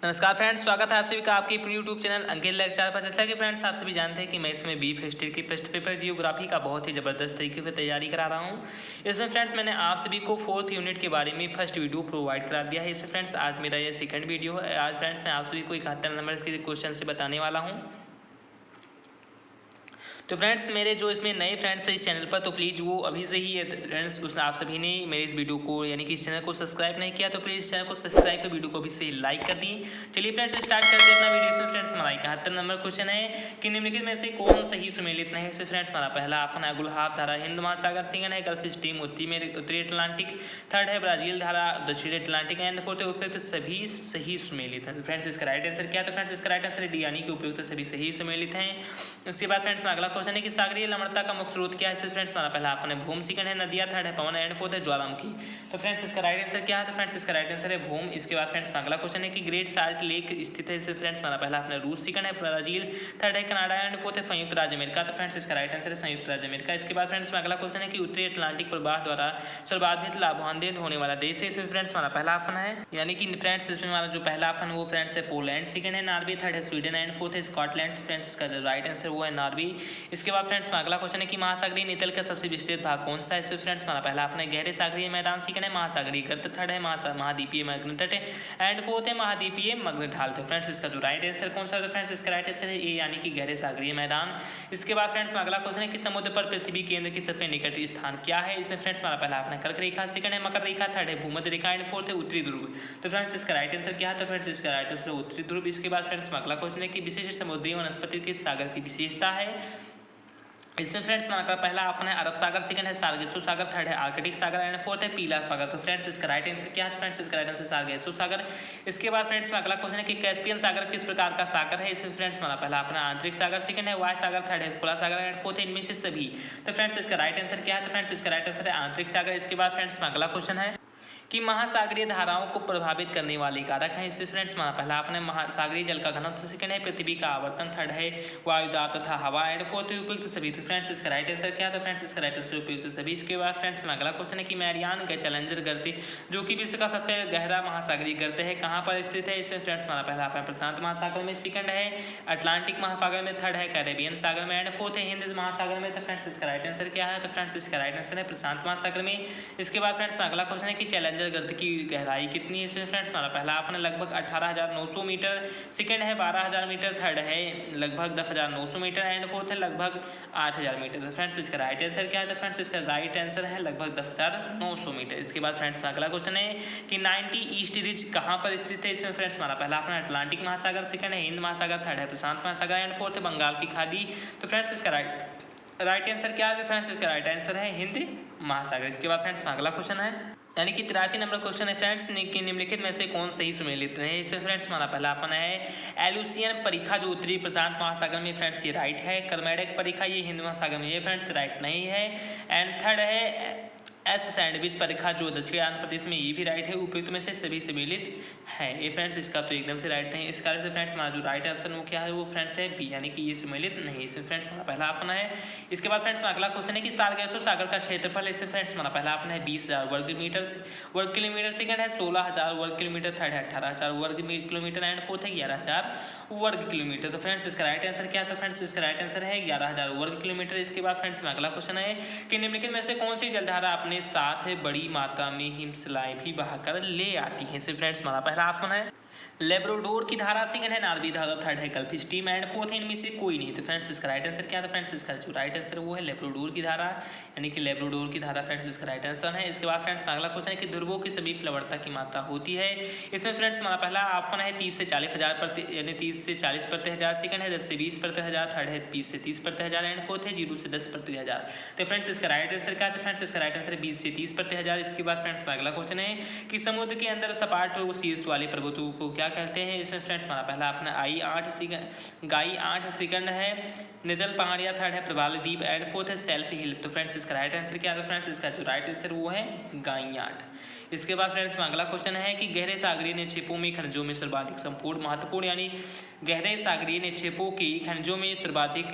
नमस्कार फ्रेंड्स, स्वागत है आप सभी का आपके अपने यूट्यूब चैनल अंकित लेक्चर पर। जैसा कि फ्रेंड्स आप सभी जानते हैं कि मैं इसमें बी हिस्ट्री की फर्स्ट पेपर जियोग्राफी का बहुत ही ज़बरदस्त तरीके से तैयारी करा रहा हूं। इसमें फ्रेंड्स मैंने आप सभी को 4th यूनिट के बारे में फर्स्ट वीडियो प्रोवाइड करा दिया है। इसमें फ्रेंड्स आज मेरा ये सेकंड वीडियो है। आज फ्रेंड्स मैं आप सभी को 71 नंबर के क्वेश्चन से बताने वाला हूँ। तो फ्रेंड्स मेरे जो इसमें नए फ्रेंड्स हैं इस चैनल पर, तो प्लीज़ वो अभी से ही फ्रेंड्स उस आप सभी ने मेरे इस वीडियो को यानी कि इस चैनल को सब्सक्राइब नहीं किया तो प्लीज़ इस चैनल को सब्सक्राइब कर वीडियो को अभी से लाइक कर दिए। चलिए फ्रेंड्स स्टार्ट करते हैं अपना वीडियो। इसमें फ्रेंड्स हमारा 71 नंबर क्वेश्चन है कि निम्नलिखित में से कौन सही सुमेलित नहीं है। इसमें फ्रेंड्स हमारा पहला ऑप्शन है गुलाब धारा हिंद महासागर, सेकंड है गल्फ स्ट्रीम उत्तरी अटलांटिक, थर्ड है ब्राजील धारा दक्षिणी अटलांटिक एंड फोर्थ है उपयुक्त सभी सही सुमेलित है। फ्रेंड्स इसका राइट आंसर क्या है? तो फ्रेंड्स इसका राइट आंसर है डी यानी कि उपयुक्त सभी सही सुमेलित हैं। इसके बाद फ्रेंड्स अगला क्वेश्चन है कि सागरीय लवणता का मुख्य स्रोत क्या है। इससे फ्रेंड्स हमारा पहला ऑप्शन है भूम, सेकंड है नदियां, थर्ड है पवन एंड फोर्थ है ज्वालामुखी। तो फ्रेंड्स इसका राइट आंसर क्या है? तो फ्रेंड्स इसका राइट आंसर है भूम। इसके बाद फ्रेंड्स अगला क्वेश्चन है कि ग्रेट साल्ट लेक स्थित है। इससे फ्रेंड्स हमारा पहला ऑप्शन है रूस, सेकंड है ब्राजील, थर्ड है कनाडा एंड फोर्थ है संयुक्त राज्य अमेरिका। तो फ्रेंड्स इसका राइट आंसर है संयुक्त राज्य अमेरिका। इसके बाद फ्रेंड्स अगला क्वेश्चन है कि उत्तरी अटलांटिक प्रवाह द्वारा सर्वाधिक लाभान्वित होने वाला देश है। इसमें फ्रेंड्स हमारा पहला ऑप्शन है यानी कि फ्रेंड्स इसमें हमारा जो पहला ऑप्शन है वो फ्रेंड्स है पोलैंड, सेकंड है नॉर्वे, थर्ड है स्वीडन एंड फोर्थ है स्कॉटलैंड। तो फ्रेंड्स इसका जो राइट आंसर वो है नॉर्वे। इसके बाद फ्रेंड्स अगला क्वेश्चन है कि महासागरीय नितल का सबसे विस्तृत भाग कौन सा है। इसमें फ्रेंड्स हमारा पहला ऑप्शन है गहरे सागरीय मैदान, सेकंड है महासागरीय गर्त, थर्ड है महाद्वीपीय मग्न तट एंड फोर्थ है महाद्वीपीय मग्न ढाल। तो फ्रेंड्स इसका जो राइट आंसर कौन सा है? तो फ्रेंड्स इसका राइट आंसर है ए यानी कि गहरे सागरीय मैदान। इसके बाद फ्रेंड्स अगला क्वेश्चन है कि समुद्र पर पृथ्वी केंद्र की सबसे निकट स्थान क्या है। इसमें फ्रेंड्स हमारा पहला ऑप्शन है कर्क रेखा, सेकंड है मकर रेखा, थर्ड है भूमध्य रेखा एंड फोर्थ है उत्तरी ध्रुव। तो फ्रेंड्स इसका राइट आंसर क्या है? तो फ्रेंड्स इसका राइट आंसर उत्तरी ध्रुव। इसके बाद फ्रेंड्स अगला क्वेश्चन है कि विशेष समुद्री वनस्पति किस सागर की विशेषता है। इसमें फ्रेंड्स हमारा पहला ऑप्शन है अरब सागर, सेकंड है सार्गेसो सागर, थर्ड है आर्कटिक सागर एंड फोर्थ है पीला सागर। तो फ्रेंड्स इसका राइट आंसर क्या है? तो फ्रेंड्स इसका राइट आंसर सार्गेसो सागर। इसके बाद फ्रेंड्स अगला क्वेश्चन है कि कैस्पियन सागर किस प्रकार का सागर है। इसमें फ्रेंड्स हमारा पहला ऑप्शन है आंतरिक सागर, सेकंड है वाय सागर, थर्ड है खुला सागर एंड फोर्थ है इनमें से सभी। तो फ्रेंड्स इसका राइट आंसर क्या है? तो फ्रेंड्स इसका राइट आंसर है आंतरिक सागर। इसके बाद फ्रेंड्स अगला क्वेश्चन है कि महासागरीय धाराओं को प्रभावित करने वाले कारक हैं। इससे फ्रेंड्स हमारा पहला ऑप्शन है महासागरीय जल का घनत्व, सेकंड है पृथ्वी का आवर्तन, थर्ड है वायुदाब तथा हवा एंड फोर्थ है उपयुक्त सभी। तो फ्रेंड्स इसका राइट आंसर क्या है? तो फ्रेंड्स इसका राइट आंसर उपयुक्त सभी। इसके बाद फ्रेंड्स अगला क्वेश्चन है कि मैरियान चैलेंजर गर्त जो कि विश्व का सबसे गहरा महासागरीय गर्त है कहाँ पर स्थित है। इसमें फ्रेंड्स हमारा पहला ऑप्शन प्रशांत महासागर में, सेकंड है अटलांटिक महासागर में, थर्ड है कैरेबियन सागर में एंड फोर्थ है हिंद महासागर में। तो फ्रेंड्स इसका राइट आंसर क्या है? तो फ्रेंड्स इसका राइट आंसर है प्रशांत महासागर में। इसके बाद फ्रेंड्स अगला क्वेश्चन है कि चैलेंजर गर्त की गहराई कितनी है। इसमें फ्रेंड्स हमारा पहला ऑप्शन है लगभग 18,900 मीटर, सेकंड है 12,000 मीटर, थर्ड है लगभग 10,900 मीटर एंड फोर्थ है लगभग 8,000 मीटर। तो फ्रेंड्स इसका राइट आंसर क्या है? तो फ्रेंड्स इसका राइट आंसर है लगभग 10,900 मीटर। इसके बाद फ्रेंड्स अगला क्वेश्चन है कि 90 ईस्ट रिज कहाँ पर स्थित है। इसमें फ्रेंड्स हमारा पहला ऑप्शन अटलांटिक महासागर, सेकंड है हिंद महासागर, थर्ड है प्रशांत महासागर एंड फोर्थ है बंगाल की खाड़ी। तो फ्रेंड्स इसका राइट आंसर क्या है? फ्रेंड्स इसका राइट आंसर है हिंद महासागर। इसके बाद फ्रेंड्स अगला क्वेश्चन है यानी कि 83 नंबर क्वेश्चन है फ्रेंड्स कि निम्नलिखित में से कौन सही सुमेलित है। इसमें फ्रेंड्स हमारा पहला ऑप्शन है एलुसियन परिखा जो उत्तरी प्रशांत महासागर में फ्रेंड्स ये राइट है, कर्मेडिक परिखा ये हिंद महासागर में ये फ्रेंड्स राइट नहीं है एंड थर्ड है एस सैंडविच परिखा जो दक्षिण आंध्र प्रदेश में ये भी राइट है। उपयुक्त में से सभी सम्मिलित है। ये फ्रेंड्स इसका तो एकदम से राइट नहीं। इस कारण से फ्रेंड्स हमारा जो राइट आंसर वो क्या है? वो फ्रेंड्स है बी यानी कि ये सम्मिलित नहीं। इसमें फ्रेंड्स हमारा पहला ऑप्शन है। इसके बाद फ्रेंड्स अगला क्वेश्चन है कि सार्गेसो सागर का क्षेत्रफल। इससे फ्रेंड्स हमारा पहला ऑप्शन है 20,000 वर्ग किलोमीटर, सेकंड है 16,000 वर्ग किलोमीटर, थर्ड है 18,000 वर्ग किलोमीटर एंड फोर्थ है 11,000 वर्ग किलोमीटर। तो फ्रेंड्स इसका राइट आंसर क्या है? तो फ्रेंड्स इसका राइट आंसर है 11,000 वर्ग किलोमीटर। इसके बाद फ्रेंड्स अगला क्वेश्चन है कि निम्नलिखित में से कौन सी जलधारा अपने साथ है बड़ी मात्रा में हिमशिलाएं भी बहाकर ले आती हैं। इससे फ्रेंड्स हमारा पहला ऑप्शन है लेब्राडोर की धारा, सेकंड है नॉर्वे धारा, थर्ड है गल्फ स्ट्रीम एंड फोर्थ है इनमें से कोई नहीं। तो फ्रेंड्स इसका राइट आंसर क्या है? तो फ्रेंड्स इसका जो राइट आंसर वो है लेब्राडोर की धारा यानी कि लेब्राडोर की धारा फ्रेंड्स इसका राइट आंसर है। इसके बाद फ्रेंड्स अगला क्वेश्चन है कि ध्रुवों की सभी प्लवरता की मात्रा होती है। इसमें फ्रेंड्स हमारा पहला ऑप्शन है 30 से 40 हज़ार प्रति यानी 30 से 40 प्रति हज़ार, सेकंड है 10 से 20 प्रति हज़ार, थर्ड है 20 से 30 प्रति हज़ार एंड फोर्थ है 0 से 10 प्रति हज़ार। तो फ्रेंड्स इसका राइट आंसर क्या है? तो फ्रेंड्स इसका राइट आंसर है 20 से 30 प्रति हज़ार। इसके बाद फ्रेंड्स अगला क्वेश्चन है कि समुद्र के अंदर सपाट शीर्ष वाले पर्वतों को क्या कहते हैं। इसमें फ्रेंड्स हमारा पहला ऑप्शन है गाई 8, सेकंड है निदल पहाड़िया, थर्ड है प्रबाल द्वीप एंड फोर्थ है सेल्फ हिल। तो फ्रेंड्स इसका राइट आंसर क्या है? तो फ्रेंड्स इसका जो राइट आंसर वो है गाई 8। इसके बाद फ्रेंड्स अगला क्वेश्चन है कि गहरे सागरीय निक्षेपों में खनिजों में सर्वाधिक संपूर्ण महत्वपूर्ण यानी गहरे सागरीय निक्षेपों की खनिजों में सर्वाधिक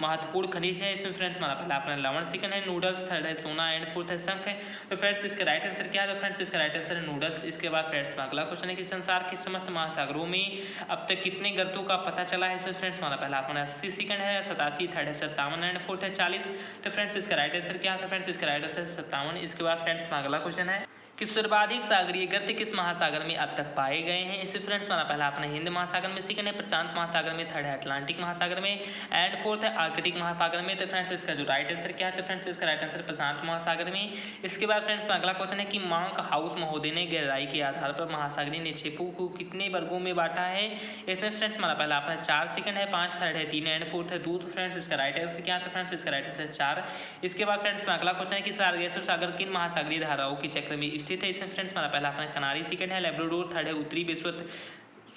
महत्वपूर्ण खनिज है। इसमें फ्रेंड्स हमारा पहला ऑप्शन लवण, सेकंड है नूडल्स, थर्ड है सोना एंड फोर्थ है शंख है। तो फ्रेंड्स इसका राइट आंसर क्या है? तो फ्रेंड्स इसका राइट आंसर है नूडल्स। इसके बाद फ्रेंड्स अगला क्वेश्चन है कि संसार के समस्त महासागरों में अब तक कितने गर्तों का पता चला है? इसमें फ्रेंड्स हमारा पहला ऑप्शन 80 सेकंड है, 87, थर्ड है 57 एंड फोर्थ है 40। तो फ्रेंड्स इसका राइट आंसर क्या था? फ्रेंड्स इसका राइट आंसर 57। इसके बाद फ्रेंड्स अगला क्वेश्चन है कि सर्वाधिक सागरीय गर्त किस महासागर में अब तक पाए गए हैं? इसे फ्रेंड्स हमारा पहला अपना हिंद महासागर में, सेकंड है प्रशांत महासागर में, थर्ड है अटलांटिक महासागर में एंड फोर्थ है आर्कटिक महासागर में। तो फ्रेंड्स इसका जो राइट आंसर क्या है? तो फ्रेंड्स इसका राइट आंसर प्रशांत महासागर में। इसके बाद फ्रेंड्स अगला क्वेश्चन है कि मार्क हाउस महोदय ने गहराई के आधार पर महासागरीय निक्षेपों को कितने वर्गों में बांटा है? इसमें फ्रेंड्स हमारा पहला अपना 4 सेकंड है, 5 थर्ड है, 3 एंड फोर्थ है 2। तो फ्रेंड्स इसका राइट आंसर क्या है? तो फ्रेंड्स इसका राइट आंसर 4। इसके बाद फ्रेंड्स अगला क्वेश्चन है कि सार्गेसो सागर किन महासागरीय धाराओं के चक्र में स्थित है? इसमें फ्रेंड्स पहला अपना कनारी, सेकंड है लेब्राडोर, थर्ड है उत्तरी विश्व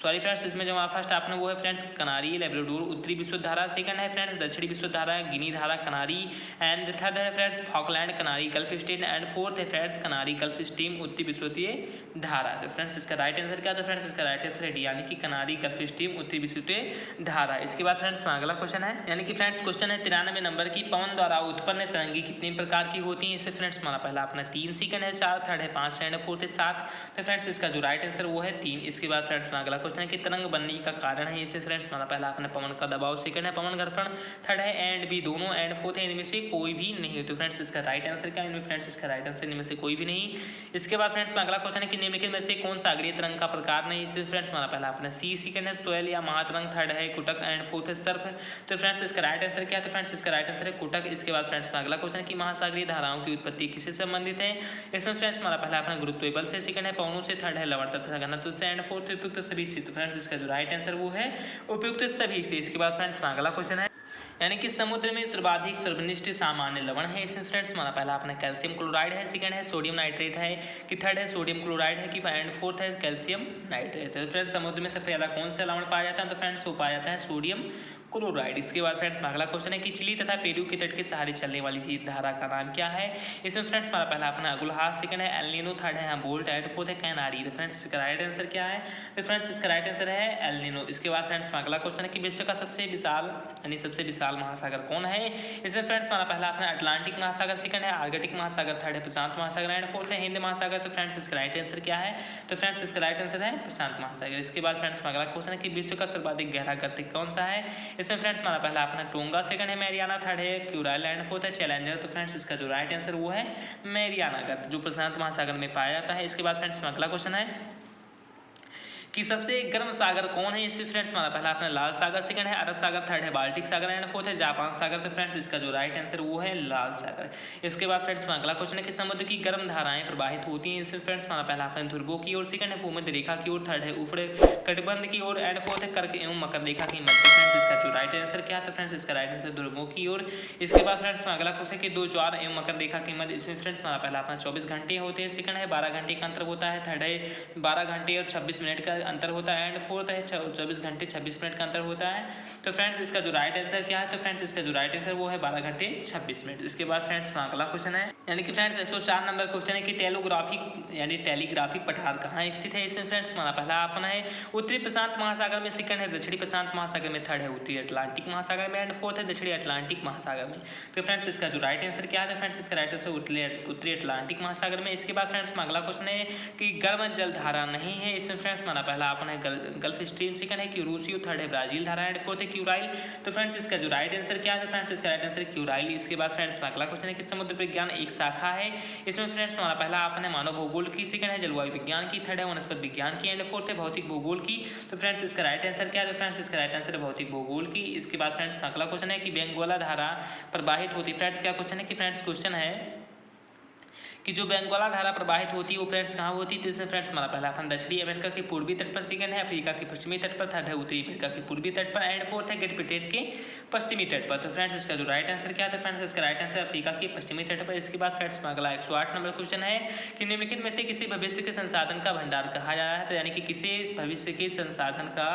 सॉरी फ्रेंड्स इसमें जो हमारा फर्स्ट ऑप्शन वो है फ्रेंड्स कनारी, लेब्राडोर, उत्तरी विश्व धारा, सेकंड है फ्रेंड्स दक्षिणी विश्व धारा, गिनी धारा, कनारी एंड थर्ड है फ्रेंड्स फॉकलैंड कनारी गल्फ स्ट्रीम एंड फोर्थ है फ्रेंड्स कनारी गल्फ स्ट्रीम उत्तरी विश्वतीय धारा। तो फ्रेंड्स इसका राइट आंसर क्या? तो फ्रेंड्स इसका राइट आंसर है यानी कि कनारी गल्फ स्ट्रीम उत्तरी विश्वतीय धारा। इसके बाद फ्रेंड्स अगला क्वेश्चन है यानी कि फ्रेंड्स क्वेश्चन है 93 नंबर की पवन द्वारा उत्पन्न तरंगी कितने प्रकार की होती है? इससे फ्रेंड्स हमारा पहला अपना 3 सेकंड है, 4 थर्ड है, 5 एंड फोर्थ है 7। तो फ्रेंड्स इसका जो राइट आंसर वो है 3। इसके बाद फ्रेंड्स अगला क्वेश्चन है कि तरंग बनने का कारण है? इसे फ्रेंड्स हमारा पहला अपना पवन का दबाव, सेकंड है पवन घर्षण, थर्ड है एंड बी दोनों एंड फोर्थ है इनमें से कोई भी नहीं। तो फ्रेंड्स इसका राइट आंसर क्या है? इनमें फ्रेंड्स इसका राइट आंसर इनमें से कोई भी नहीं। इसके बाद फ्रेंड्स अगला क्वेश्चन है कि निम्नलिखित में से कौन सागरीय तरंग का प्रकार नहीं? इसे फ्रेंड्स हमारा पहला अपना सी, सेकंड है सोयल या महातरंग, थर्ड है कुटक एंड फोर्थ है सर्फ। तो फ्रेंड्स इसका राइट आंसर क्या है? तो फ्रेंड्स इसका राइट आंसर है कुटक। इसके बाद फ्रेंड्स अगला क्वेश्चन है कि महासागरीय धाराओं की उत्पत्ति किससे संबंधित है? इसमें फ्रेंड्स हमारा पहला अपना गुरुत्वीय बल से, सेकंड है पवनों से, थर्ड है लवण तथा घनत्व से एंड फोर्थ उपयुक्त सभी से। तो फ्रेंड्स इसका जो राइट आंसर वो है उपयुक्त सभी से। इसके बाद फ्रेंड्स अगला क्वेश्चन है यानी कि समुद्र में सर्वाधिक सर्वनिष्ठ सामान्य लवण है? इसमें फ्रेंड्स हमारा पहला अपना कैल्शियम क्लोराइड है, सेकंड है सोडियम नाइट्रेट है, कि थर्ड है सोडियम क्लोराइड है, कि एंड फोर्थ है कैल्शियम नाइट्रेट। तो फ्रेंड्स समुद्र में सबसे ज़्यादा कौन सा लवण पाया जाता है? तो फ्रेंड्स वो पाया जाता है सोडियम क्लोराइड। इसके बाद फ्रेंड्स अगला क्वेश्चन है कि चिली तथा पेरू के तट के सहारे चलने वाली इस धारा का नाम क्या है? इसमें फ्रेंड्स हमारा पहला अपना अगुलहा, सेकंड है एल नीनो, थर्ड है बोल्ट एंड फोर्थ है कैनारी। तो फ्रेंड्स इसका राइट आंसर क्या है? तो फ्रेंड्स इसका राइट आंसर है एल नीनो। इसके बाद फ्रेंड्स अगला क्वेश्चन है कि विश्व का सबसे विशाल महासागर कौन है? इसमें फ्रेंड्स हमारा पहला अपना अटलांटिक महासागर, सेकंड है आर्कटिक महासागर, थर्ड है प्रशांत महासागर एंड फोर्थ है हिंद महासागर। तो फ्रेंड्स इसका राइट आंसर क्या है? तो फ्रेंड्स इसका राइट आंसर है प्रशांत महासागर। इसके बाद फ्रेंड्स अगला क्वेश्चन है कि विश्व का सर्वाधिक गहरा गर्त कौन सा है? इसमें फ्रेंड्स हमारा पहला अपना टोंगा, सेकंड है मैरियाना, थर्ड है क्यूराइल एंड फोर्थ है चैलेंजर। तो फ्रेंड्स इसका जो राइट आंसर वो है मैरियाना गर्त जो प्रशांत महासागर में पाया जाता है। इसके बाद फ्रेंड्स अगला क्वेश्चन है कि सबसे गर्म सागर कौन है? इससे फ्रेंड्स हमारा पहला अपना लाल सागर, सेकंड है अरब सागर, थर्ड है बाल्टिक सागर एंड फोर्थ है जापान सागर। तो फ्रेंड्स इसका जो राइट आंसर वो है लाल सागर। इसके बाद फ्रेंड्स अगला क्वेश्चन है कि समुद्र की गर्म धाराएं प्रवाहित होती हैं? इससे फ्रेंड्स हमारा पहला अपना ध्रुवों की ओर, सेकंड है भूमध्य रेखा की ओर, थर्ड है ऊपरी कटिबंध की ओर एंड फोर्थ है कर्क एवं मकर रेखा की मध्य। फ्रेंड्स इसका जो राइट आंसर क्या है? तो फ्रेंड्स इसका राइट आंसर ध्रुवों की ओर। इसके बाद फ्रेंड्स अगला क्वेश्चन है कि दो ज्वार एवं मकर रेखा के मध्य, इसमें फ्रेंड्स हमारा पहला अपना 24 घंटे होते हैं, सेकंड है 12 घंटे का अंतर होता है, थर्ड है 12 घंटे और 26 मिनट का अंतर होता है एंड फोर्थ है 24 घंटे 26 मिनट का अंतर होता है। तो फ्रेंड्स इसका जो राइट आंसर क्या है? तो फ्रेंड्स इसका जो राइट आंसर वो है 12 घंटे 26 मिनट। इसके बाद फ्रेंड्स अगला क्वेश्चन है यानी कि फ्रेंड्स 104 नंबर क्वेश्चन है कि टेलीग्राफिक पठार कहाँ स्थित है? इसमें फ्रेंड्स हमारा पहला अपना है उत्तरी प्रशांत महासागर में, सेकंड है दक्षिणी प्रशांत महासागर में, थर्ड है उत्तरी अटलांटिक महासागर में एंड फोर्थ है दक्षिणी अटलांटिक महासागर में। तो फ्रेंड्स इसका जो राइट आंसर क्या है? तो फ्रेंड्स इसका राइट आंसर उत्तरी अटलांटिक महासागर में। इसके बाद फ्रेंड्स अगला क्वेश्चन है कि गर्म जल धारा नहीं है? इसमें फ्रेंड्स हमारा पहला अपना है गल्फ स्ट्रीम, सेकंड है क्यूरोसियो, थर्ड है ब्राजील धारा एंड फोर्थ है क्यूराइल। तो फ्रेंड्स इसका जो राइट आंसर क्या है? फ्रेंड्स इसका राइट आंसर क्यूराइल। इसके बाद फ्रेंड्स अगला क्वेश्चन है कि समुद्र विज्ञान एक शाखा है? इसमें फ्रेंड्स हमारा पहला आपन है मानव भूगोल की, सेकंड है जलवायु विज्ञान की, थर्ड है वनस्पति विज्ञान की एंड फोर्थ है भौतिक भूगोल की। तो फ्रेंड्स इसका राइट आंसर क्या है? तो फ्रेंड्स इसका राइट आंसर है भौतिक भूगोल की। इसके बाद फ्रेंड्स अगला क्वेश्चन है कि बेंगोला धारा प्रवाहित होती है? फ्रेंड्स क्या क्वेश्चन है कि फ्रेंड्स क्वेश्चन है कि जो बेंगोला धारा प्रवाहित होती है वो फ्रेंड्स कहाँ होती है? तो इसमें फ्रेंड्स हमारा पहला फन दक्षिणी अमेरिका के पूर्वी तट पर, सेकंड है अफ्रीका के पश्चिमी तट पर, थर्ड है उत्तरी अमेरिका के पूर्वी तट पर एंड फोर्थ है ग्रेट ब्रिटेन के पश्चिमी तट पर। तो फ्रेंड्स इसका जो राइट आंसर क्या है? फ्रेंड्स इसका राइट आंसर अफ्रीका के पश्चिमी तट पर। इसके बाद फ्रेंड्स अगला 108 नंबर क्वेश्चन है कि निम्नलिखित में से किसी भविष्य के संसाधन का भंडार कहा जा रहा है? तो यानी कि किसी भविष्य के संसाधन का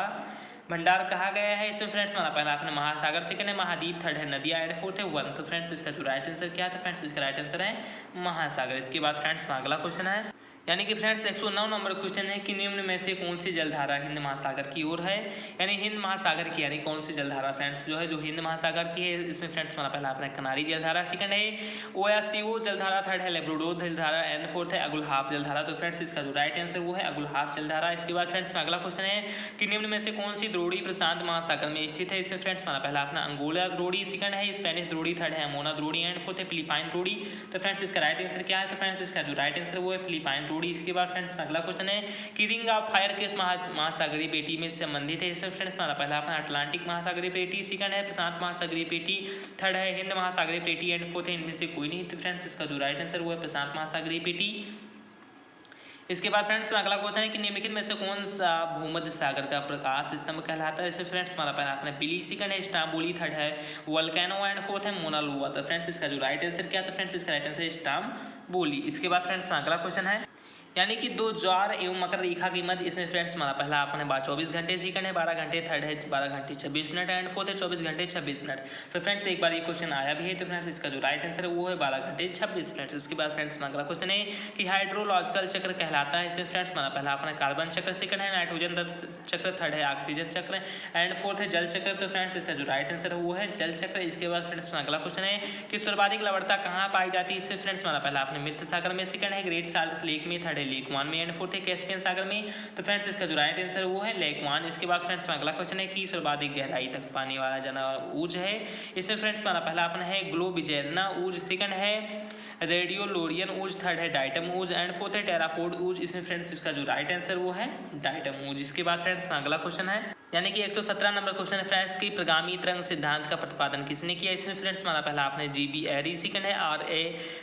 भंडार कहा गया है? इसमें फ्रेंड्स हमारा पहला अपना महासागर, सेकंड है महाद्वीप, थर्ड है नदियाँ एंड फोर्थ है वन। तो फ्रेंड्स इसका जो राइट आंसर क्या है? तो फ्रेंड्स इसका राइट आंसर है महासागर। इसके बाद फ्रेंड्स अगला क्वेश्चन है यानी कि फ्रेंड्स 109 नंबर क्वेश्चन है कि निम्न में से कौन सी जलधारा हिंद महासागर की ओर है, यानी हिंद महासागर की, यानी कौन सी जलधारा फ्रेंड्स जो है जो हिंद महासागर की है। इसमें फ्रेंड्स हमारा पहला अपना कनारी जलधारा, सेकंड है ओयासियो जलधारा, थर्ड है लेब्राडोर जलधारा एंड फोर्थ है अगुलहाफ जलधारा। तो फ्रेंड्स इसका जो राइट आंसर वो है अगुलहाफ जलधारा। इसके बाद फ्रेंड्स में अगला क्वेश्चन है कि निम्न में से कौन सी द्रोणी प्रशांत महासागर में स्थित है। इसमें फ्रेंड्स हमारा पहला अपना अंगोला द्रोणी, सेकंड है स्पेनिश द्रोणी, थर्ड है अमोना द्रोणी एंड फोर्थ है फिलिपाइन द्रोणी। तो फ्रेंड्स इसका राइट आंसर क्या है, तो फ्रेंड्स इसका जो राइट आंसर वो है फिलिपाइन द्रोणी। इसके बाद फ्रेंड्स अगला क्वेश्चन है कि रिंग ऑफ फायर किस महासागरीय पेटी में संबंधित है। इसमें फ्रेंड्स हमारा पहला अपना अटलांटिक महासागरीय पेटी, सेकंड है प्रशांत महासागरीय पेटी, थर्ड है हिंद महासागरीय पेटी एंड फोर्थ है इनमें से कोई नहीं। तो फ्रेंड्स इसका जो राइट आंसर वो है प्रशांत महासागरीय पेटी। इसके बाद फ्रेंड्स अगला क्वेश्चन है कि निम्नलिखित में से कौन सा भूमध्य सागर का प्रकाश स्तंभ कहलाता है। इससे फ्रेंड्स हमारा पहला अपना बिली, सेकंड है स्टाम्बोली, थर्ड है वोल्केनो एंड फोर्थ है मोना लोआ। तो फ्रेंड्स इसका जो राइट आंसर क्या है, तो फ्रेंड्स इसका राइट आंसर है स्टाम्बोली। इसके बाद फ्रेंड्स अगला क्वेश्चन है यानी कि दो ज्वार एवं मकर रेखा की मध्य। इसमें फ्रेंड्स हमारा पहला अपने 24 घंटे, सेकंड है 12 घंटे, थर्ड है 12 घंटे 26 मिनट एंड फोर्थ है 24 घंटे 26 मिनट। तो फ्रेंड्स एक बार ये क्वेश्चन आया भी है, तो फ्रेंड्स इसका जो राइट आंसर है वो है 12 घंटे 26 मिनट। इसके बाद फ्रेंड्स अगला क्वेश्चन है कि हाइड्रोलॉजिकल चक्र कहलाता है। इसमें फ्रेंड्स हमारा पहला अपना कार्बन चक्र, सेकंड है नाइट्रोजन चक्र, थर्ड है ऑक्सीजन चक्र एंड फोर्थ है जल चक्र। तो फ्रेंड्स इसका जो राइट आंसर है वो है जल चक्र। इसके बाद फ्रेंड्स अगला क्वेश्चन है कि सर्वाधिक लवणता कहाँ पाई जाती है। इससे फ्रेंड्स हमारा पहला अपने मृत सागर में, सेकंड है ग्रेट साल्ट लेक में, थर्ड है लेक वन में एंड फोर्थ है कैस्पियन सागर में। तो फ्रेंड्स इसका जो राइट आंसर वो है लेक वन। इसके बाद फ्रेंड्स अगला क्वेश्चन है कि सर्वाधिक गहराई तक पानी वाला जानवर ऊज है। इसमें फ्रेंड्स हमारा पहला अपना है ग्लोबिजेरना ऊज, सेकंड है रेडियोलोरियन ऊज, थर्ड है डाइटम ऊज एंड फोर्थ है टेरापोड ऊज। इसमें फ्रेंड्स इसका जो राइट आंसर वो है डाइटम ऊज। इसके बाद फ्रेंड्स अगला क्वेश्चन है यानी कि 117 नंबर क्वेश्चन है फ्रेंड्स की प्रगामी तरंग सिद्धांत का प्रतिपादन किसने किया। इसमें फ्रेंड्स हमारा पहला आपने GB एरी, सेकंड है RA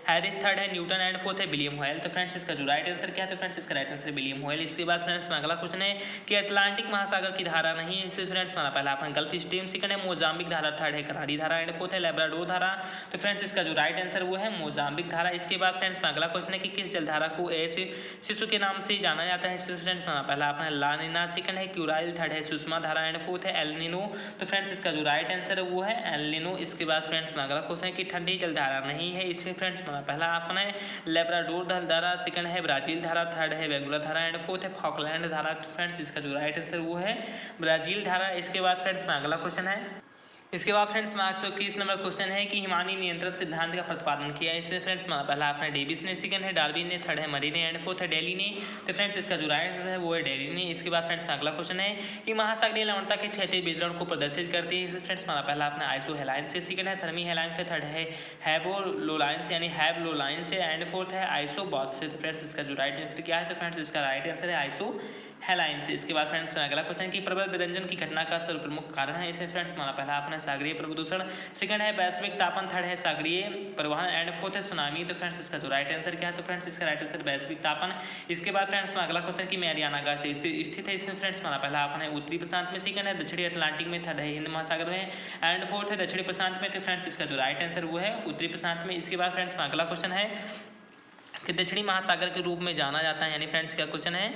हैरिस, थर्ड है न्यूटन एंड फोर्थ है विलियम हॉयल। तो फ्रेंड्स इसका जो राइट आंसर क्या है, तो फ्रेंड्स इसका राइट आंसर विलियम हॉयल। इसके बाद फ्रेंड्स अगला क्वेश्चन है कि अटलांटिक महासागर की धारा नहीं है। इससे फ्रेंड्स हमारा पहला अपना गल्फ स्ट्रीम, सेकंड है मोजाम्बिक धारा, थर्ड है कनारी धारा एंड फोर्थ है लेब्राडोर धारा। तो फ्रेंड्स इसका जो राइट आंसर वो है मोजाम्बिक धारा। इसके बाद फ्रेंड्स अगला क्वेश्चन है कि किस जलधारा को ऐसे शिशु के नाम से जाना जाता है। इससे फ्रेंड्स हमारा पहला अपना लानिना, सेकंड है क्यूराइल, थर्ड है सुषमा धारा एंड फोर्थ है एल नीनो। तो फ्रेंड्स इसका जो राइट आंसर है वो है एल नीनो। इसके बाद फ्रेंड्स अगला क्वेश्चन है कि ठंडी जलधारा नहीं है। इसमें फ्रेंड्स हमारा पहला अपना है लेब्राडोर धारा, सेकंड है ब्राजील धारा, थर्ड है बेंगुला धारा एंड फोर्थ है फॉकलैंड धारा। तो फ्रेंड्स इसका जो राइट आंसर वो है ब्राजील धारा। इसके बाद फ्रेंड्स अगला क्वेश्चन है इसके बाद फ्रेंड्स 121 नंबर क्वेश्चन है कि हिमानी नियंत्रण सिद्धांत का प्रतिपादन किया है। इससे फ्रेंड्स हमारा पहला अपना डेविस ने, सेकंड है डार्विन ने, थर्ड है मरी ने एंड फोर्थ है डेली ने। तो फ्रेंड्स इसका जो राइट आंसर है वो है डेली ने। इसके बाद फ्रेंड्स अगला क्वेश्चन है कि महासागरीय लवणता के क्षैतिज वितरण को प्रदर्शित करती है। इससे फ्रेंड्स हमारा पहला अपना आइसो हेलाइंस से, सेकंड है थर्मी हेलाइन से, थर्ड है हैबोलोलाइन यानी हैबलोलाइन से एंड फोर्थ है आइसोबॉथ से। तो फ्रेंड्स इसका जो राइट आंसर क्या है, तो फ्रेंड्स इसका राइट आंसर है आइसो हेलाइन से। इसके बाद फ्रेंड्स अगला क्वेश्चन है कि प्रबल विरंजन की घटना का सर्व प्रमुख कारण है। इसमें फ्रेंड्स हमारा पहला अपना सागरीय प्रदूषण, सेकंड है वैश्विक तापन, थर्ड है सागरीय परिवहन एंड फोर्थ है सुनामी। तो फ्रेंड्स इसका जो राइट आंसर क्या है, तो फ्रेंड्स इसका राइट आंसर वैश्विक तापन। इसके बाद फ्रेंड्स अगला क्वेश्चन कि मैरियाना गर्त स्थित है। इसमें फ्रेंड्स हमारा पहला अपना है उत्तरी प्रशांत में, सेकंड है दक्षिणी अटलांटिक में, थर्ड है हिंद महासागर में एंड फोर्थ है दक्षिणी प्रशांत में। तो फ्रेंड्स इसका जो राइट आंसर वो है उत्तरी प्रशांत में। इसके बाद फ्रेंड्स अगला क्वेश्चन है कि दक्षिणी महासागर के रूप में जाना जाता है, यानी फ्रेंड्स क्या क्वेश्चन है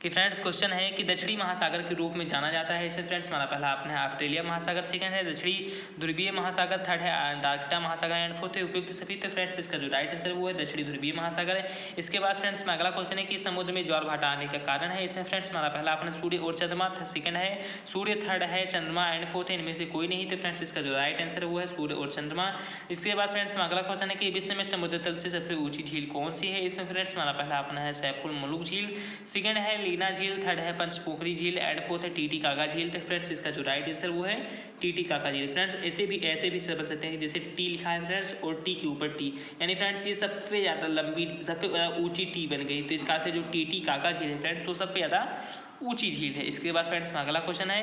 कि फ्रेंड्स क्वेश्चन है कि दक्षिणी महासागर के रूप में जाना जाता है। इससे फ्रेंड्स हमारा पहला अपना है ऑस्ट्रेलिया महासागर, सेकंड है दक्षिणी ध्रुवीय महासागर, थर्ड है अंटार्कटिका महासागर एंड फोर्थ है उपयुक्त सभी। तो फ्रेंड्स इसका जो राइट आंसर वो है दक्षिणी ध्रुवीय महासागर है। इसके बाद फ्रेंड्स अगला क्वेश्चन है कि समुद्र में ज्वार भाटा आने का कारण है। इसमें फ्रेंड्स हमारा पहला अपना सूर्य और चंद्रमा, सेकंड है सूर्य, थर्ड है चंद्रमा एंड फोर्थ है इनमें से कोई नहीं। तो फ्रेंड्स इसका जो राइट आंसर वो है सूर्य और चंद्रमा। इसके बाद फ्रेंड्स अगला क्वेश्चन है कि विश्व में समुद्र तल से सबसे ऊंची झील कौन सी है। इसमें फ्रेंड्स हमारा पहला अपना है सैफुल मलुक झील, सेकंड है लीना झील, थर्ड है पंचपोखरी झील एंड फोर्थ है टीटी काका झील। तो फ्रेंड्स इसका जो राइट आंसर वो है टीटी काका झील। फ्रेंड्स ऐसे भी समझ सकते हैं कि जैसे टी लिखा है फ्रेंड्स और टी के ऊपर टी, यानी फ्रेंड्स ये सबसे ज़्यादा लंबी सबसे ऊंची टी बन गई। तो इसका से जो टीटी काका झील है फ्रेंड्स वो सबसे ज़्यादा ऊंची झील है। इसके बाद फ्रेंड्स अगला क्वेश्चन है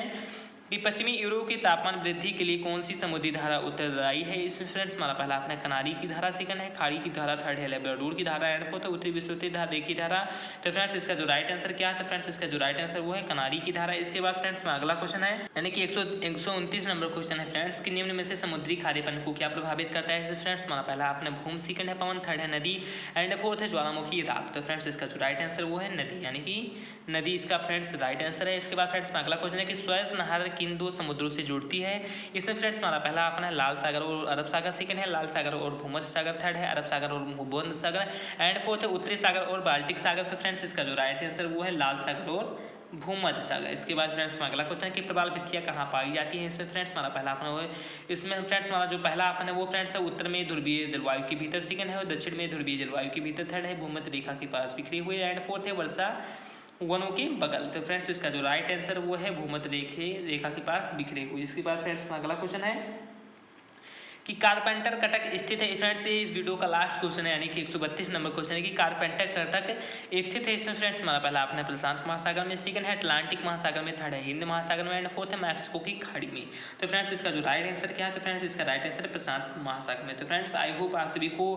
कि पश्चिमी यूरोप के तापमान वृद्धि के लिए कौन सी समुद्री धारा उत्तरदायी है। इसमें फ्रेंड्स हमारा पहला अपना कनारी की धारा, सेकंड है खाड़ी की धारा, थर्ड है लेब्राडोर की धारा एंड फोर्थ है उत्तरी विश्वविद्युत धारा की धारा। तो फ्रेंड्स इसका जो राइट आंसर क्या है, तो फ्रेंड्स इसका जो राइट आंसर वो है कनारी की धारा। इसके बाद फ्रेंड्स में अगला क्वेश्चन है यानी कि 129 नंबर क्वेश्चन है फ्रेंड्स कि निम्न में से समुद्री खारेपन को क्या प्रभावित करता है। फ्रेंड्स हमारा पहला अपना भूमि, सेकंड है पवन, थर्ड है नदी एंड फोर्थ है ज्वालामुखी राख। तो फ्रेंड्स इसका जो राइट आंसर वो है नदी, यानी कि नदी इसका फ्रेंड्स राइट आंसर है। इसके बाद फ्रेंड्स में अगला क्वेश्चन है कि स्वेज नहर किन दो समुद्रों से जुड़ती है? इसमें फ्रेंड्स हमारा पहला ऑप्शन है लाल सागर और अरब सागर, सेकंड है लाल सागर और भूमध्य सागर, थर्ड है अरब सागर और भूमध्य सागर एंड फोर्थ है उत्तरी सागर और बाल्टिक सागर। तो फ्रेंड्स इसका जो राइट आंसर वो है लाल सागर और भूमध्य सागर। इसके बाद फ्रेंड्स अगला क्वेश्चन कि प्रवाल भित्तियाँ कहाँ पाई जाती हैं? इसमें फ्रेंड्स हमारा पहला ऑप्शन है, इसमें फ्रेंड्स हमारा जो पहला ऑप्शन है वो फ्रेंड्स है उत्तर में ध्रुवीय जलवायु के भीतर, सेकंड है दक्षिण में ध्रुवीय जलवायु के भीतर, थर्ड है भूमध्य रेखा के पास बिखरे हुए एंड फोर्थ है वर्षा वनों के बगल। तो फ्रेंड्स इसका जो राइट आंसर वो है भूमध्य रेखा के पास बिखरे हुए। इसके बाद फ्रेंड्स अगला क्वेश्चन है कि कारपेंटर कटक स्थित है। फ्रेंड्स ये इस वीडियो का लास्ट क्वेश्चन है, यानी कि 132 नंबर क्वेश्चन है कि कारपेंटर कटक स्थित है। इसमें फ्रेंड्स हमारा पहला ऑप्शन है प्रशांत महासागर में, सेकंड है अटलांटिक महासागर में, थर्ड है हिंद महासागर में एंड फोर्थ है मैक्सिको की खाड़ी में। तो फ्रेंड्स इसका जो राइट आंसर क्या है? तो फ्रेंड्स इसका राइट आंसर है प्रशांत महासागर में। तो फ्रेंड्स आई होप आप सभी को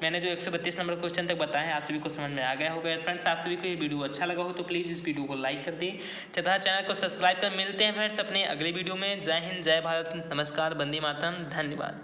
मैंने जो 132 नंबर क्वेश्चन तक बताया आप सभी को समझ में आ गया होगा। फ्रेंड्स आप सभी को ये वीडियो अच्छा लगा हो तो प्लीज़ इस वीडियो को लाइक कर दें तथा चैनल को सब्सक्राइब कर। मिलते हैं फ्रेंड्स अपने अगले वीडियो में। जय हिंद, जय भारत, नमस्कार, वंदे मातरम, धन्यवाद।